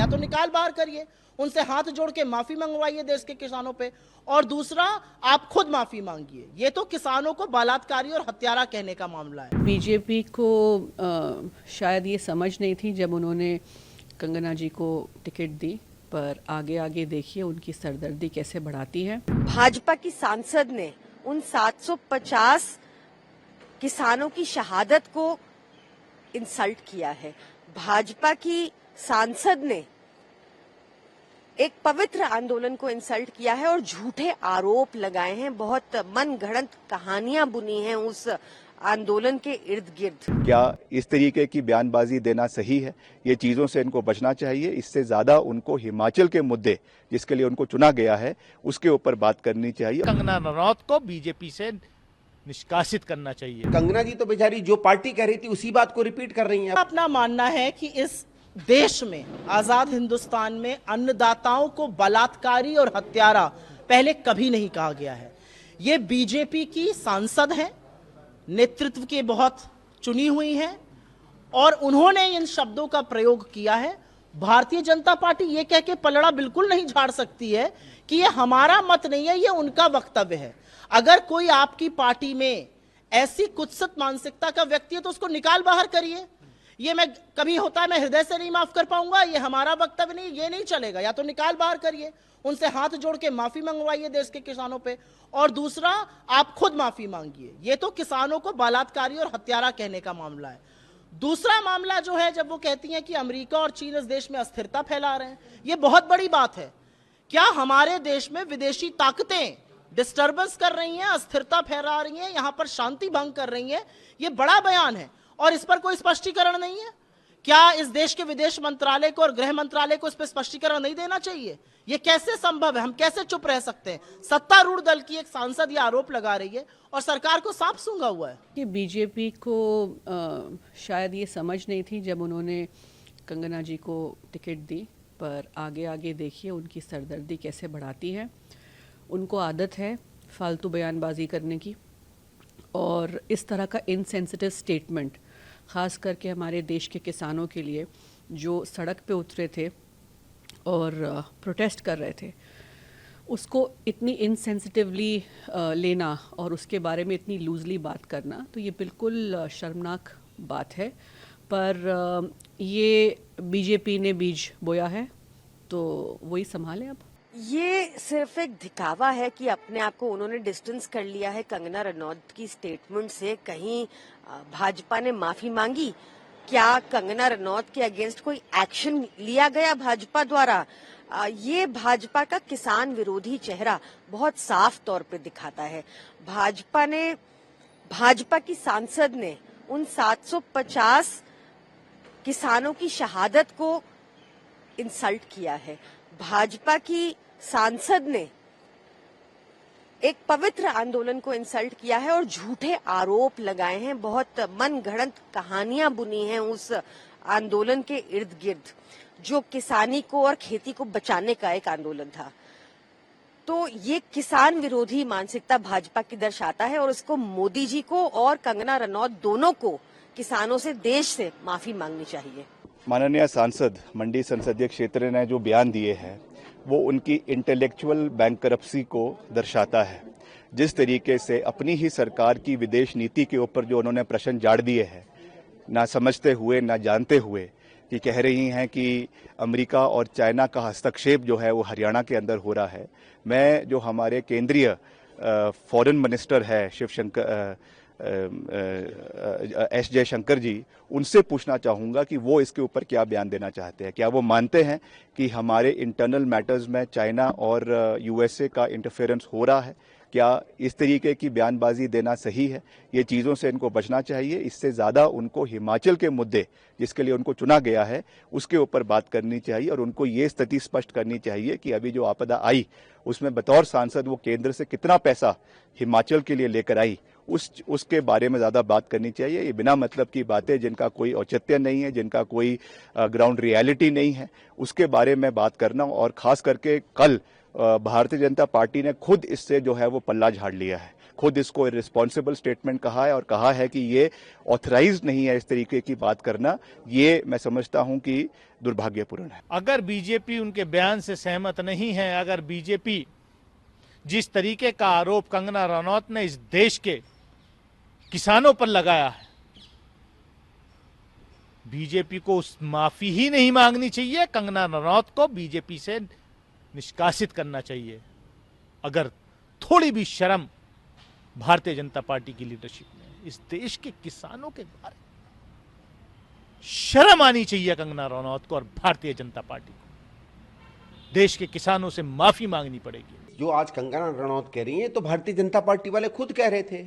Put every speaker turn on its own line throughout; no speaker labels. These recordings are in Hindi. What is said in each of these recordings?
तो निकाल बाहर करिए, उनसे हाथ जोड़ के माफी मंगवाइए देश के किसानों पे, और दूसरा आप खुद माफी मांगिए। ये तो किसानों को बलात्कारी और हत्यारा कहने का मामला है।
बीजेपी को शायद ये समझ नहीं थी जब उन्होंने कंगना जी को टिकट दी, पर आगे आगे देखिए उनकी सरदर्दी कैसे बढ़ाती है।
भाजपा की सांसद ने उन 750 किसानों की शहादत को इंसल्ट किया है। भाजपा की सांसद ने एक पवित्र आंदोलन को इंसल्ट किया है और झूठे आरोप लगाए हैं, बहुत मनगढ़ंत कहानियां बुनी हैं उस आंदोलन के इर्द गिर्द।
क्या इस तरीके की बयानबाजी देना सही है? ये चीजों से इनको बचना चाहिए। इससे ज्यादा उनको हिमाचल के मुद्दे जिसके लिए उनको चुना गया है उसके ऊपर बात करनी चाहिए।
कंगना रनौत को बीजेपी से निष्कासित करना चाहिए।
कंगना जी तो बेचारी जो पार्टी कह रही थी उसी बात को रिपीट कर रही हैं।
अपना मानना है कि इस देश में, आजाद हिंदुस्तान में अन्नदाताओं को बलात्कारी और हत्यारा पहले कभी नहीं कहा गया है। ये बीजेपी की सांसद हैं, नेतृत्व के बहुत चुनी हुई हैं, और उन्होंने इन शब्दों का प्रयोग किया है। भारतीय जनता पार्टी ये कह के पलड़ा बिल्कुल नहीं झाड़ सकती है कि ये हमारा मत नहीं है, ये उनका वक्तव्य है। अगर कोई आपकी पार्टी में ऐसी कुत्सित मानसिकता का व्यक्ति है तो उसको निकाल बाहर करिए। ये मैं कभी होता है मैं हृदय से नहीं माफ कर पाऊंगा, ये हमारा वक्तव्य नहीं, ये नहीं चलेगा। या तो निकाल बाहर करिए, उनसे हाथ जोड़ के माफी मंगवाइए देश के किसानों पे, और दूसरा आप खुद माफी मांगिए। ये तो किसानों को बलात्कारी और हत्यारा कहने का मामला है। दूसरा मामला जो है, जब वो कहती हैं कि अमेरिका और चीन इस देश में अस्थिरता फैला रहे हैं, ये बहुत बड़ी बात है। क्या हमारे देश में विदेशी ताकतें डिस्टर्बेंस कर रही हैं, अस्थिरता फैला रही हैं, यहां पर शांति भंग कर रही हैं? ये बड़ा बयान है और इस पर कोई स्पष्टीकरण नहीं है। क्या इस देश के विदेश मंत्रालय को और गृह मंत्रालय को इस पर स्पष्टीकरण नहीं देना चाहिए? ये कैसे संभव है? हम कैसे चुप रह सकते हैं? सत्तारूढ़ दल की एक सांसद ये आरोप लगा रही है और सरकार को सांप सूंघा हुआ है।
कि बीजेपी को शायद ये समझ नहीं थी जब उन्होंने कंगना जी को टिकट दी, पर आगे आगे देखिए उनकी सरदर्दी कैसे बढ़ाती है। उनको आदत है फालतू बयानबाजी करने की, और इस तरह का इनसेंसिटिव स्टेटमेंट ख़ास करके हमारे देश के किसानों के लिए जो सड़क पे उतरे थे और प्रोटेस्ट कर रहे थे, उसको इतनी इनसेंसिटिवली लेना और उसके बारे में इतनी लूजली बात करना, तो ये बिल्कुल शर्मनाक बात है। पर ये बीजेपी ने बीज बोया है तो वही संभालें। अब
ये सिर्फ एक दिखावा है कि अपने आप को उन्होंने डिस्टेंस कर लिया है कंगना रनौत की स्टेटमेंट से। कहीं भाजपा ने माफी मांगी? क्या कंगना रनौत के अगेंस्ट कोई एक्शन लिया गया भाजपा द्वारा? ये भाजपा का किसान विरोधी चेहरा बहुत साफ तौर पे दिखाता है। भाजपा की सांसद ने उन 750 किसानों की शहादत को इंसल्ट किया है। भाजपा की सांसद ने एक पवित्र आंदोलन को इंसल्ट किया है और झूठे आरोप लगाए हैं, बहुत मनगढ़ंत कहानियां बुनी हैं उस आंदोलन के इर्द गिर्द, जो किसानी को और खेती को बचाने का एक आंदोलन था। तो ये किसान विरोधी मानसिकता भाजपा की दर्शाता है और उसको मोदी जी को और कंगना रनौत दोनों को किसानों से, देश से माफी मांगनी चाहिए।
माननीय सांसद मंडी संसदीय क्षेत्र ने जो बयान दिए हैं वो उनकी इंटेलेक्चुअल बैंकरप्सी को दर्शाता है। जिस तरीके से अपनी ही सरकार की विदेश नीति के ऊपर जो उन्होंने प्रश्न झाड़ दिए हैं, ना समझते हुए ना जानते हुए, कि कह रही हैं कि अमेरिका और चाइना का हस्तक्षेप जो है वो हरियाणा के अंदर हो रहा है। मैं जो हमारे केंद्रीय फॉरेन मिनिस्टर है एस जयशंकर जी, उनसे पूछना चाहूँगा कि वो इसके ऊपर क्या बयान देना चाहते हैं। क्या वो मानते हैं कि हमारे इंटरनल मैटर्स में चाइना और यूएसए का इंटरफेरेंस हो रहा है? क्या इस तरीके की बयानबाजी देना सही है? ये चीज़ों से इनको बचना चाहिए। इससे ज़्यादा उनको हिमाचल के मुद्दे जिसके लिए उनको चुना गया है उसके ऊपर बात करनी चाहिए, और उनको ये स्थिति स्पष्ट करनी चाहिए कि अभी जो आपदा आई उसमें बतौर सांसद वो केंद्र से कितना पैसा हिमाचल के लिए लेकर आई, उसके बारे में ज़्यादा बात करनी चाहिए। ये बिना मतलब की बातें जिनका कोई औचित्य नहीं है, जिनका कोई ग्राउंड रियलिटी नहीं है, उसके बारे में बात करना, और ख़ास करके कल भारतीय जनता पार्टी ने खुद इससे जो है वो पल्ला झाड़ लिया है। खुद इसको रिस्पॉन्सिबल स्टेटमेंट कहा है और कहा है कि ये ऑथराइज्ड नहीं है इस तरीके की बात करना। ये मैं समझता हूं कि दुर्भाग्यपूर्ण है।
अगर बीजेपी उनके बयान से सहमत नहीं है, अगर बीजेपी जिस तरीके का आरोप कंगना रनौत ने इस देश के किसानों पर लगाया है, बीजेपी को उस माफी ही नहीं मांगनी चाहिए, कंगना रनौत को बीजेपी से निष्कासित करना चाहिए। अगर थोड़ी भी शर्म भारतीय जनता पार्टी की लीडरशिप में, इस देश के किसानों के बारे में शर्म आनी चाहिए कंगना रनौत को और भारतीय जनता पार्टी को। देश के किसानों से माफी मांगनी पड़ेगी।
जो आज कंगना रनौत कह रही हैं तो भारतीय जनता पार्टी वाले खुद कह रहे थे।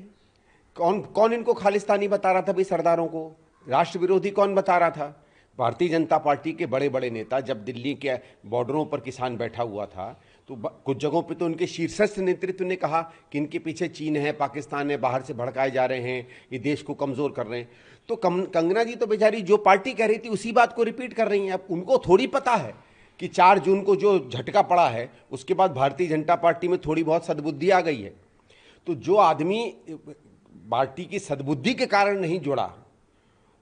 कौन इनको खालिस्तानी बता रहा था भाई? सरदारों को राष्ट्र विरोधी कौन बता रहा था? भारतीय जनता पार्टी के बड़े बड़े नेता। जब दिल्ली के बॉर्डरों पर किसान बैठा हुआ था तो कुछ जगहों पे तो उनके शीर्षस्थ नेतृत्व ने कहा कि इनके पीछे चीन है, पाकिस्तान है, बाहर से भड़काए जा रहे हैं, ये देश को कमजोर कर रहे हैं। तो कंगना जी तो बेचारी जो पार्टी कह रही थी उसी बात को रिपीट कर रही हैं। अब उनको थोड़ी पता है कि 4 जून को जो झटका पड़ा है उसके बाद भारतीय जनता पार्टी में थोड़ी बहुत सद्बुद्धि आ गई है। तो जो आदमी पार्टी की सद्बुद्धि के कारण नहीं जुड़ा,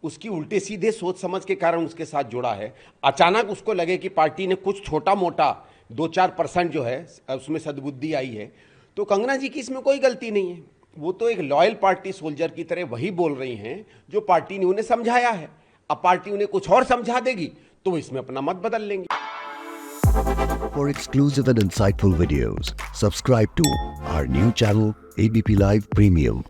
उसकी उल्टे सीधे सोच समझ के कारण उसके साथ जुड़ा है, अचानक उसको लगे कि पार्टी ने कुछ छोटा मोटा 2-4% जो है उसमें सद्बुद्धि आई है, तो कंगना जी की इसमें कोई गलती नहीं है। वो तो एक लॉयल पार्टी सोल्जर की तरह वही बोल रही हैं जो पार्टी ने उन्हें समझाया है। अब पार्टी उन्हें कुछ और समझा देगी तो वो इसमें अपना मत बदल लेंगे।
For exclusive and insightful videos, subscribe to our new channel ABP Live Premium.